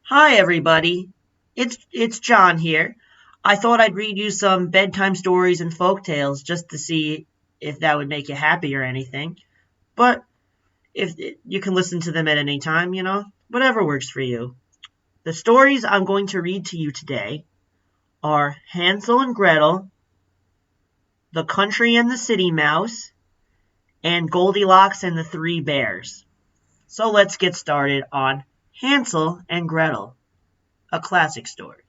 Hi, everybody. It's John here. I thought I'd read you some bedtime stories and folk tales just to see if that would make you happy or anything. But if you can listen to them at any time, whatever works for you. The stories I'm going to read to you today are Hansel and Gretel, The Country and the City Mouse, and Goldilocks and the Three Bears. So let's get started on Hansel and Gretel, a classic story.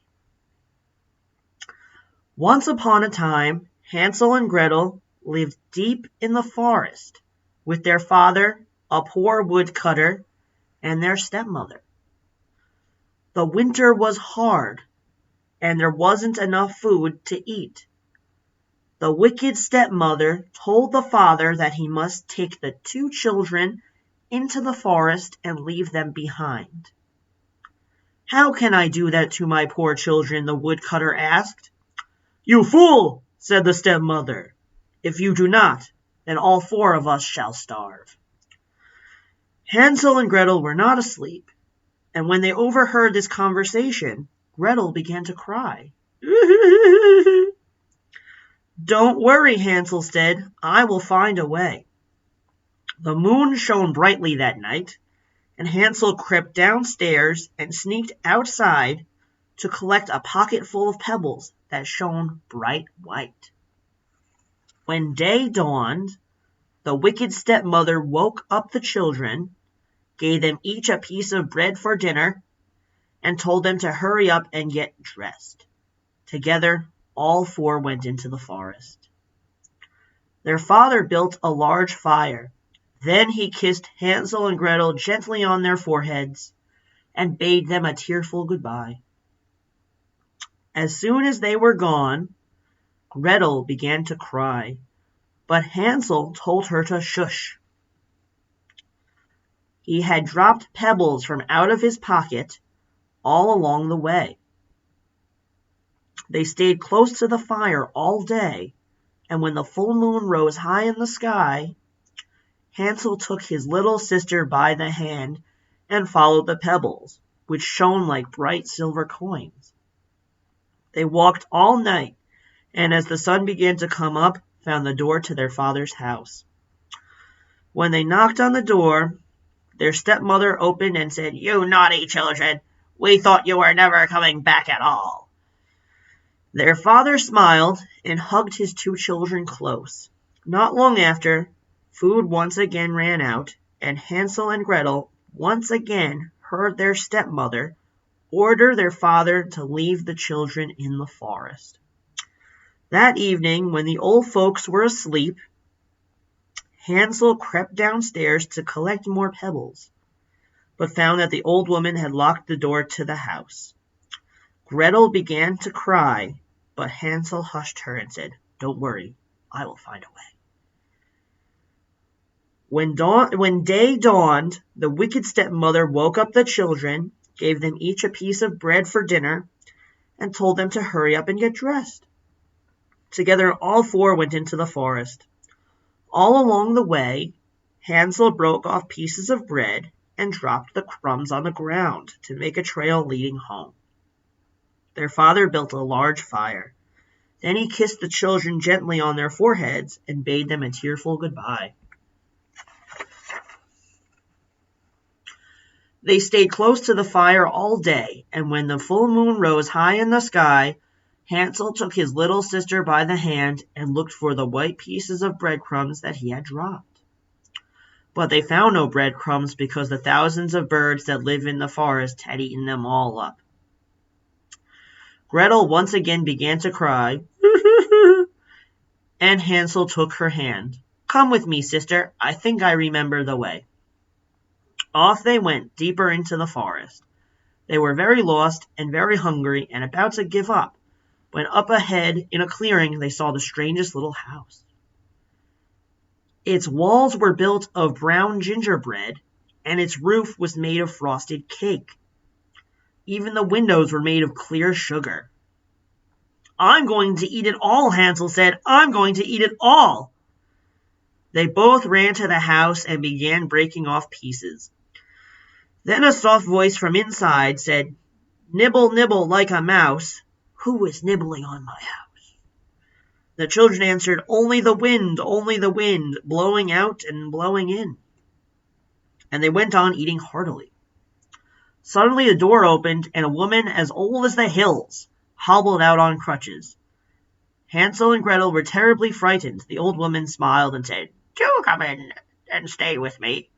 Once upon a time, Hansel and Gretel lived deep in the forest with their father, a poor woodcutter, and their stepmother. The winter was hard, and there wasn't enough food to eat. The wicked stepmother told the father that he must take the two children into the forest and leave them behind. "How can I do that to my poor children?" the woodcutter asked. "You fool!" said the stepmother. "If you do not, then all four of us shall starve." Hansel and Gretel were not asleep, and when they overheard this conversation, Gretel began to cry. "Don't worry," Hansel said, "I will find a way." The moon shone brightly that night, and Hansel crept downstairs and sneaked outside to collect a pocket full of pebbles that shone bright white. When day dawned, the wicked stepmother woke up the children, gave them each a piece of bread for dinner, and told them to hurry up and get dressed. Together, all four went into the forest. Their father built a large fire. Then he kissed Hansel and Gretel gently on their foreheads and bade them a tearful goodbye. As soon as they were gone, Gretel began to cry, but Hansel told her to shush. He had dropped pebbles from out of his pocket all along the way. They stayed close to the fire all day, and when the full moon rose high in the sky, Hansel took his little sister by the hand and followed the pebbles, which shone like bright silver coins. They walked all night, and as the sun began to come up, found the door to their father's house. When they knocked on the door, their stepmother opened and said, "You naughty children, we thought you were never coming back at all." Their father smiled and hugged his two children close. Not long after, food once again ran out, and Hansel and Gretel once again heard their stepmother order their father to leave the children in the forest. That evening, when the old folks were asleep, Hansel crept downstairs to collect more pebbles, but found that the old woman had locked the door to the house. Gretel began to cry, but Hansel hushed her and said, "Don't worry, I will find a way." When day dawned, the wicked stepmother woke up the children, gave them each a piece of bread for dinner, and told them to hurry up and get dressed. Together all four went into the forest. All along the way, Hansel broke off pieces of bread and dropped the crumbs on the ground to make a trail leading home. Their father built a large fire. Then he kissed the children gently on their foreheads and bade them a tearful goodbye. They stayed close to the fire all day, and when the full moon rose high in the sky, Hansel took his little sister by the hand and looked for the white pieces of breadcrumbs that he had dropped. But they found no breadcrumbs because the thousands of birds that live in the forest had eaten them all up. Gretel once again began to cry, and Hansel took her hand. "Come with me, sister. I think I remember the way." Off they went, deeper into the forest. They were very lost and very hungry and about to give up, when up ahead in a clearing they saw the strangest little house. Its walls were built of brown gingerbread, and its roof was made of frosted cake. Even the windows were made of clear sugar. "I'm going to eat it all," Hansel said. "I'm going to eat it all." They both ran to the house and began breaking off pieces. Then a soft voice from inside said, Nibble, nibble like a mouse. Who is nibbling on my house? The children answered, only the wind, blowing out and blowing in. And they went on eating heartily. Suddenly the door opened, and a woman as old as the hills hobbled out on crutches. Hansel and Gretel were terribly frightened. The old woman smiled and said, do come in and stay with me.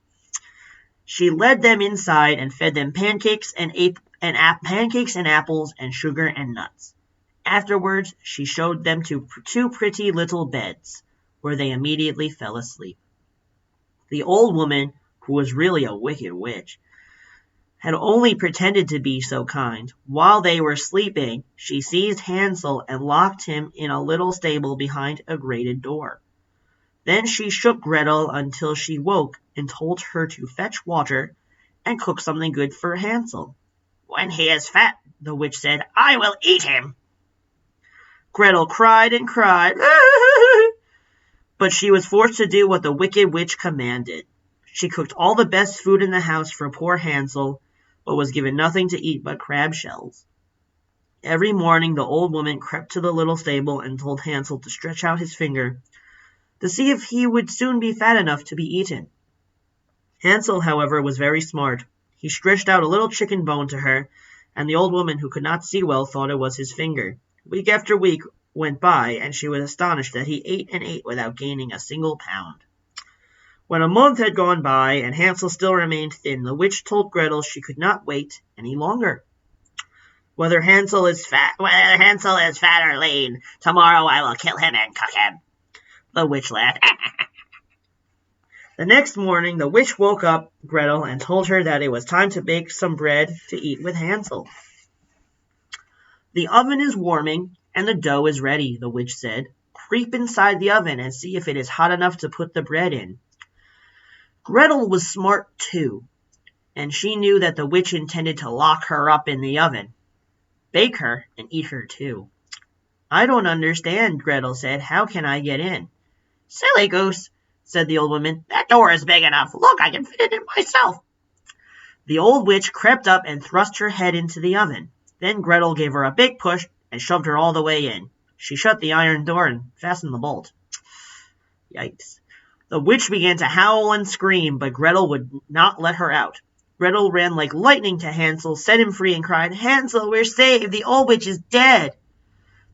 She led them inside and fed them pancakes and apples and sugar and nuts. Afterwards, she showed them to two pretty little beds, where they immediately fell asleep. The old woman, who was really a wicked witch, had only pretended to be so kind. While they were sleeping, she seized Hansel and locked him in a little stable behind a grated door. Then she shook Gretel until she woke and told her to fetch water and cook something good for Hansel. When he is fat, the witch said, I will eat him. Gretel cried and cried, but she was forced to do what the wicked witch commanded. She cooked all the best food in the house for poor Hansel, but was given nothing to eat but crab shells. Every morning the old woman crept to the little stable and told Hansel to stretch out his finger to see if he would soon be fat enough to be eaten. Hansel, however, was very smart. He stretched out a little chicken bone to her, and the old woman, who could not see well, thought it was his finger. Week after week went by, and she was astonished that he ate and ate without gaining a single pound. When a month had gone by, and Hansel still remained thin, the witch told Gretel she could not wait any longer. Whether Hansel is fat or lean, tomorrow I will kill him and cook him. The witch laughed. The next morning, the witch woke up Gretel and told her that it was time to bake some bread to eat with Hansel. The oven is warming, and the dough is ready, the witch said. Creep inside the oven and see if it is hot enough to put the bread in. Gretel was smart too, and she knew that the witch intended to lock her up in the oven, bake her, and eat her too. I don't understand, Gretel said. How can I get in? Silly goose, said the old woman. That door is big enough. Look, I can fit it in myself. The old witch crept up and thrust her head into the oven. Then Gretel gave her a big push and shoved her all the way in. She shut the iron door and fastened the bolt. Yikes. The witch began to howl and scream, but Gretel would not let her out. Gretel ran like lightning to Hansel, set him free, and cried, Hansel, we're saved. The old witch is dead.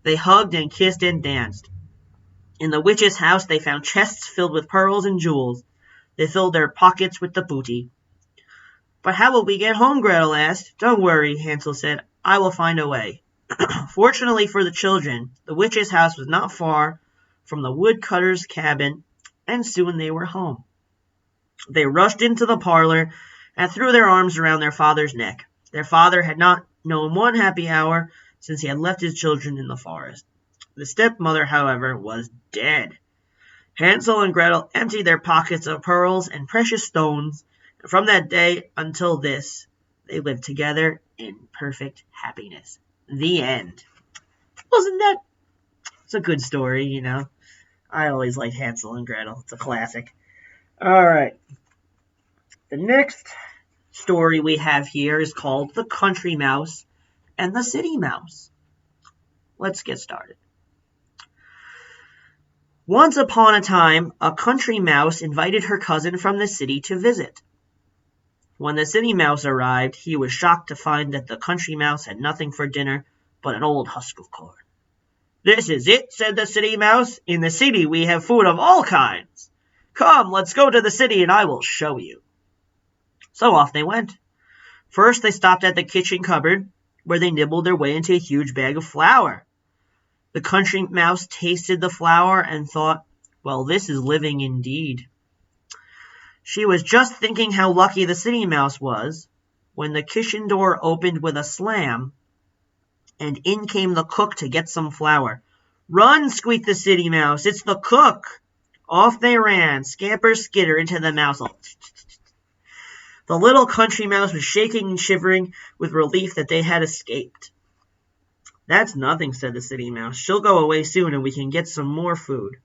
They hugged and kissed and danced. In the witch's house they found chests filled with pearls and jewels. They filled their pockets with the booty. But how will we get home? Gretel asked. Don't worry, Hansel said. I will find a way. Fortunately for the children, the witch's house was not far from the woodcutter's cabin, and soon they were home. They rushed into the parlor and threw their arms around their father's neck. Their father had not known one happy hour since he had left his children in the forest. The stepmother, however, was dead. Hansel and Gretel emptied their pockets of pearls and precious stones, and from that day until this, they lived together in perfect happiness. The end. Wasn't that? It's a good story, you know. I always liked Hansel and Gretel. It's a classic. All right. The next story we have here is called The Country Mouse and the City Mouse. Let's get started. Once upon a time, a country mouse invited her cousin from the city to visit. When the city mouse arrived, he was shocked to find that the country mouse had nothing for dinner but an old husk of corn. This is it, said the city mouse. In the city we have food of all kinds. Come, let's go to the city and I will show you. So off they went. First they stopped at the kitchen cupboard, where they nibbled their way into a huge bag of flour. The country mouse tasted the flour and thought, well, this is living indeed. She was just thinking how lucky the city mouse was when the kitchen door opened with a slam, and in came the cook to get some flour. Run, squeaked the city mouse, it's the cook. Off they ran, scamper skitter into the mouse hole. The little country mouse was shaking and shivering with relief that they had escaped. That's nothing, said the city mouse. She'll go away soon and we can get some more food.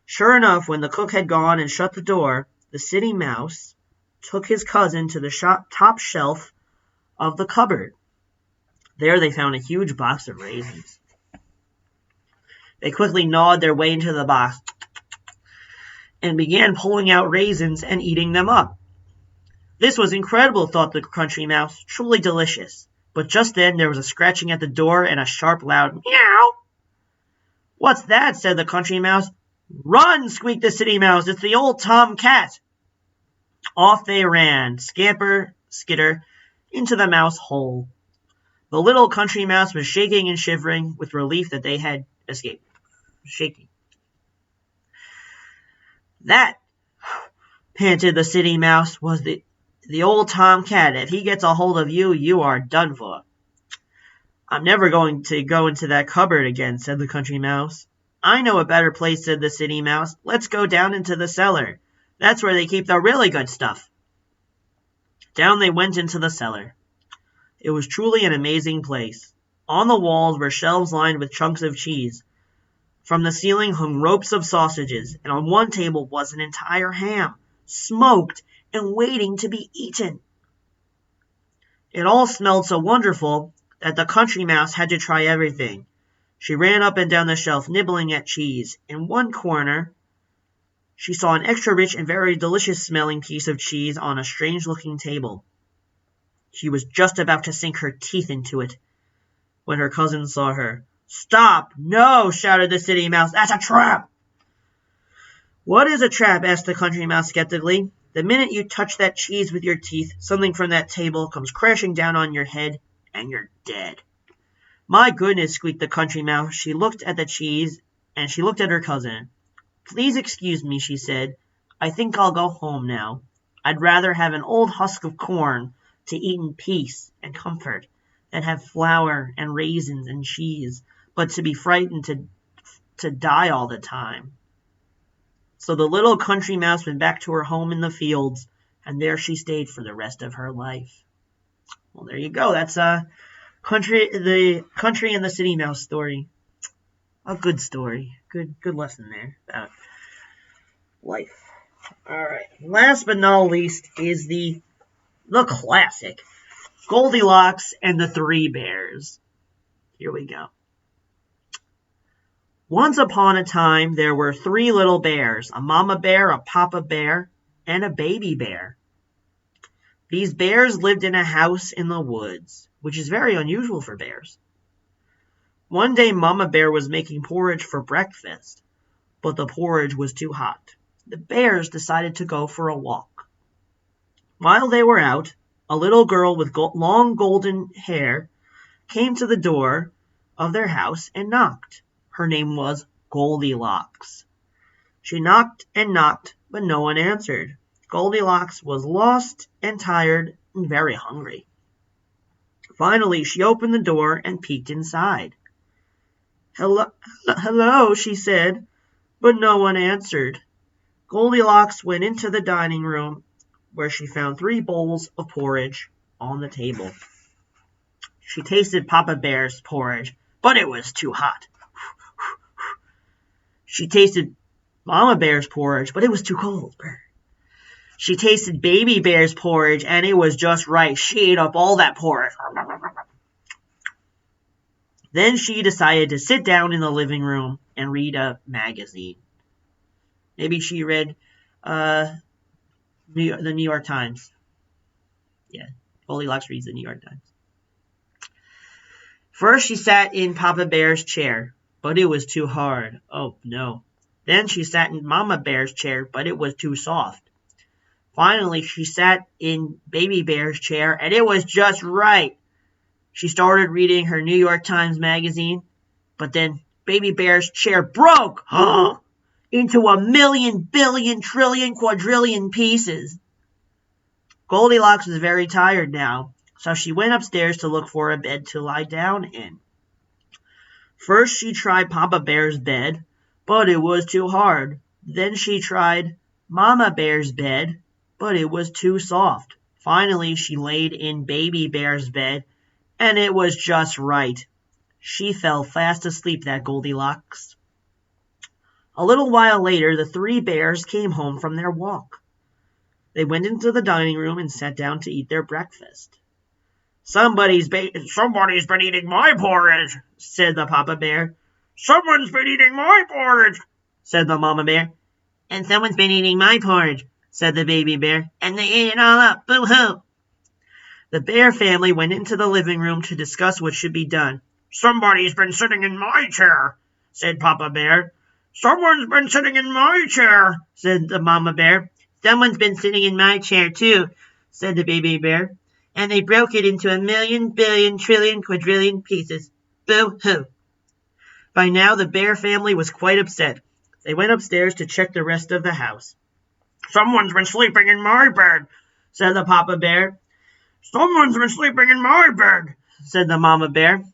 Sure enough, when the cook had gone and shut the door, the city mouse took his cousin to the top shelf of the cupboard. There they found a huge box of raisins. They quickly gnawed their way into the box and began pulling out raisins and eating them up. This was incredible, thought the Country Mouse, truly delicious. But just then there was a scratching at the door and a sharp, loud meow. What's that? Said the Country Mouse. Run, squeaked the City Mouse. It's the old Tom Cat. Off they ran, scamper, skitter, into the mouse hole. The little Country Mouse was shaking and shivering with relief that they had escaped. Shaking. That, panted the City Mouse, was the old Tom Cat. If he gets a hold of you, you are done for. I'm never going to go into that cupboard again, said the Country Mouse. I know a better place, said the City Mouse. Let's go down into the cellar. That's where they keep the really good stuff. Down they went into the cellar. It was truly an amazing place. On the walls were shelves lined with chunks of cheese. From the ceiling hung ropes of sausages, and on one table was an entire ham, smoked and waiting to be eaten. It all smelled so wonderful that the Country Mouse had to try everything. She ran up and down the shelf, nibbling at cheese. In one corner, she saw an extra rich and very delicious-smelling piece of cheese on a strange-looking table. She was just about to sink her teeth into it when her cousin saw her. Stop! No! Shouted the City Mouse. That's a trap! What is a trap? Asked the Country Mouse skeptically. The minute you touch that cheese with your teeth, something from that table comes crashing down on your head, and you're dead. My goodness, squeaked the Country Mouse. She looked at the cheese, and she looked at her cousin. Please excuse me, she said. I think I'll go home now. I'd rather have an old husk of corn to eat in peace and comfort than have flour and raisins and cheese, but to be frightened to die all the time. So the little Country Mouse went back to her home in the fields, and there she stayed for the rest of her life. Well, there you go. That's the Country and the City Mouse story. A good story. Good lesson there about life. All right. Last but not least is the classic Goldilocks and the Three Bears. Here we go. Once upon a time, there were 3 little bears, a mama bear, a papa bear, and a baby bear. These bears lived in a house in the woods, which is very unusual for bears. One day, Mama Bear was making porridge for breakfast, but the porridge was too hot. The bears decided to go for a walk. While they were out, a little girl with long golden hair came to the door of their house and knocked. Her name was Goldilocks. She knocked and knocked, but no one answered. Goldilocks was lost and tired and very hungry. Finally, she opened the door and peeked inside. Hello, she said, but no one answered. Goldilocks went into the dining room, where she found 3 bowls of porridge on the table. She tasted Papa Bear's porridge, but it was too hot. She tasted Mama Bear's porridge, but it was too cold. She tasted Baby Bear's porridge, and it was just right. She ate up all that porridge. Then she decided to sit down in the living room and read a magazine. Maybe she read the New York Times. Yeah, Goldilocks reads the New York Times. First, she sat in Papa Bear's chair, but it was too hard. Oh, no. Then she sat in Mama Bear's chair, but it was too soft. Finally, she sat in Baby Bear's chair, and it was just right. She started reading her New York Times magazine, but then Baby Bear's chair broke into 1,000,000, billion, trillion, quadrillion pieces. Goldilocks was very tired now, so she went upstairs to look for a bed to lie down in. First, she tried Papa Bear's bed, but it was too hard. Then she tried Mama Bear's bed, but it was too soft. Finally, she laid in Baby Bear's bed, and it was just right. She fell fast asleep, that Goldilocks. A little while later, the 3 bears came home from their walk. They went into the dining room and sat down to eat their breakfast. Somebody's been eating my porridge, said the Papa Bear. Someone's been eating my porridge, said the Mama Bear. And someone's been eating my porridge, said the Baby Bear. And they ate it all up. Boo-hoo. The Bear family went into the living room to discuss what should be done. Somebody's been sitting in my chair, said Papa Bear. Someone's been sitting in my chair, said the Mama Bear. Someone's been sitting in my chair, too, said the Baby Bear. And they broke it into 1,000,000, billion, trillion, quadrillion pieces. Boo-hoo. By now, the Bear family was quite upset. They went upstairs to check the rest of the house. Someone's been sleeping in my bed, said the Papa Bear. Someone's been sleeping in my bed, said the Mama Bear.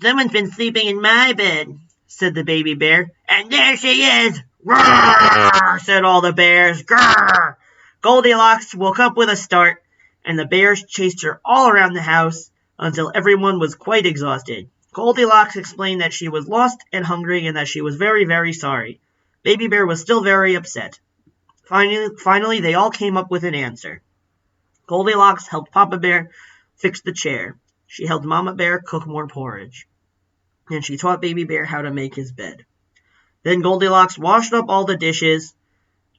Someone's been sleeping in my bed, said the Baby Bear. And there she is! Grrr! Said all the bears. Grrr! Goldilocks woke up with a start, and the bears chased her all around the house until everyone was quite exhausted. Goldilocks explained that she was lost and hungry and that she was very, very sorry. Baby Bear was still very upset. Finally, they all came up with an answer. Goldilocks helped Papa Bear fix the chair. She helped Mama Bear cook more porridge. And she taught Baby Bear how to make his bed. Then Goldilocks washed up all the dishes,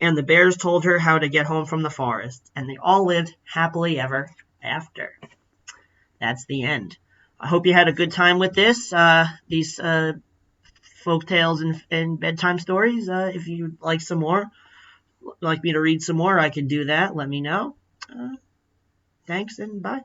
and the bears told her how to get home from the forest. And they all lived happily ever after. That's the end. I hope you had a good time with these folk tales and bedtime stories. If you'd like some more, like me to read some more, I can do that. Let me know. Thanks and bye.